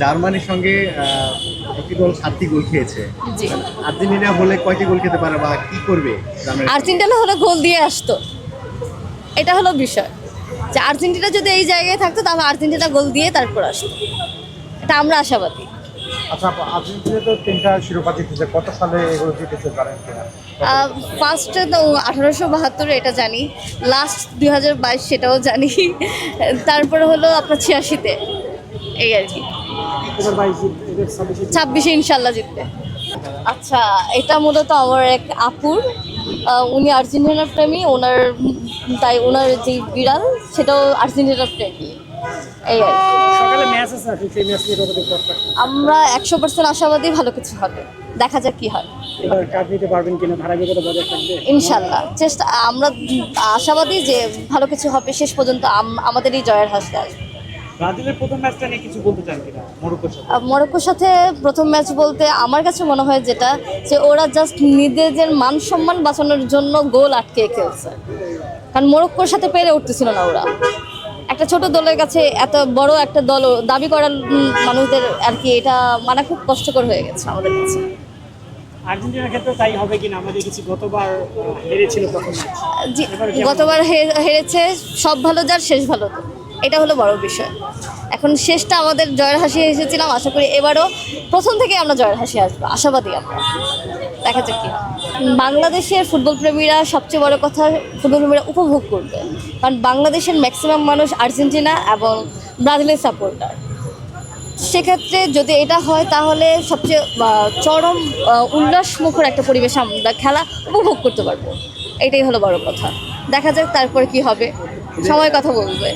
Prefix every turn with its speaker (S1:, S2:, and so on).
S1: জার্মানির সঙ্গে একটি গোল 7টি গোল খেয়েছে।
S2: জি।
S1: আর্জেন্টিনা হলে কয়টি গোল খেতে পারে বা কি করবে
S2: আর্জেন্টিনা হলে গোল দিয়ে আসতো, এটা হলো বিষয়। যে আর্জেন্টিনা যদি এই জায়গায় থাকতো তাহলে আর্জেন্টিনা গোল দিয়ে তারপর আসতো, এটা আমরা আশাবাদী।
S3: আচ্ছা আপু, আর্জেন্টিনা তো 3টা শিরোপা জিতেছে, কত সালে এগুলো জিতেছে জানেন কিনা?
S2: ফার্স্টে তো 1872 এটা জানি, লাস্ট 2022 সেটাও জানি, তারপরে হলো আপনার 86-তে, এই আর কি।
S3: এবার
S2: 26-এ ইনশাল্লাহ জিতবে। আচ্ছা, এটা মূলত আমার এক আপুর, উনি আর্জেন্টিনার প্রেমী, তাই ওনার যে বিড়াল সেটাও আর্জেন্টিনার প্রেমী, এই আর কি।
S3: সকালে ম্যাচ আছে, সেই ম্যাচ নিয়ে কতটুকু প্রত্যাশা?
S2: আমরা 100% আশাবাদী ভালো কিছু হবে, দেখা যাক কি হয়।
S3: এবার কাজ নিতে পারবেন কিনা, ধারাবাহিকতা বজায় থাকবে?
S2: ইনশাল্লাহ আমরা আশাবাদী যে ভালো কিছু হবে, শেষ পর্যন্ত আমাদেরই জয়ের হাসি আসবে।
S3: ব্রাজিলের প্রথম ম্যাচটা নিয়ে কিছু বলতে চান কিনা মরক্কোর সাথে?
S2: মরক্কোর সাথে প্রথম ম্যাচ বলতে আমার কাছে মনে হয় যেটা, যে ওরা জাস্ট নিজেদের মান সম্মান বাঁচানোর জন্য গোল আটকে খেলছে, কারণ মরক্কোর সাথে পেরে উঠতেছিল না ওরা। একটা ছোট দলের কাছে এত বড় একটা দল দাবি করার মানুষদের আর কি, এটা মানা খুব কষ্টকর হয়ে গেছে আমাদের কাছে।
S3: আর্জেন্টিনার ক্ষেত্রে তাই হবে কিনা? আমরা দেখেছি গতবার হেরেছিল প্রথম ম্যাচ।
S2: জি, গতবার হেরেছে, সব ভালো যার শেষ ভালো তো, এটা হলো বড় বিষয়। এখন শেষটা আমাদের জয়ের হাসি এসেছিলাম, আশা করি এবারও প্রথম থেকে আমরা জয়ের হাসি আসবো, আশাবাদী আমরা, দেখা যাক কি। বাংলাদেশের ফুটবল প্রেমীরা সবচেয়ে বড় কথা, ফুটবল প্রেমীরা উপভোগ করবে, কারণ বাংলাদেশের ম্যাক্সিমাম মানুষ আর্জেন্টিনা এবং ব্রাজিলের সাপোর্টার। সেক্ষেত্রে যদি এটা হয় তাহলে সবচেয়ে চরম উল্লাসমুখর একটা পরিবেশ আমরা খেলা উপভোগ করতে পারবো, এটাই হলো বড় কথা। দেখা যাক তারপর কি হবে, সময় কথা বলবে।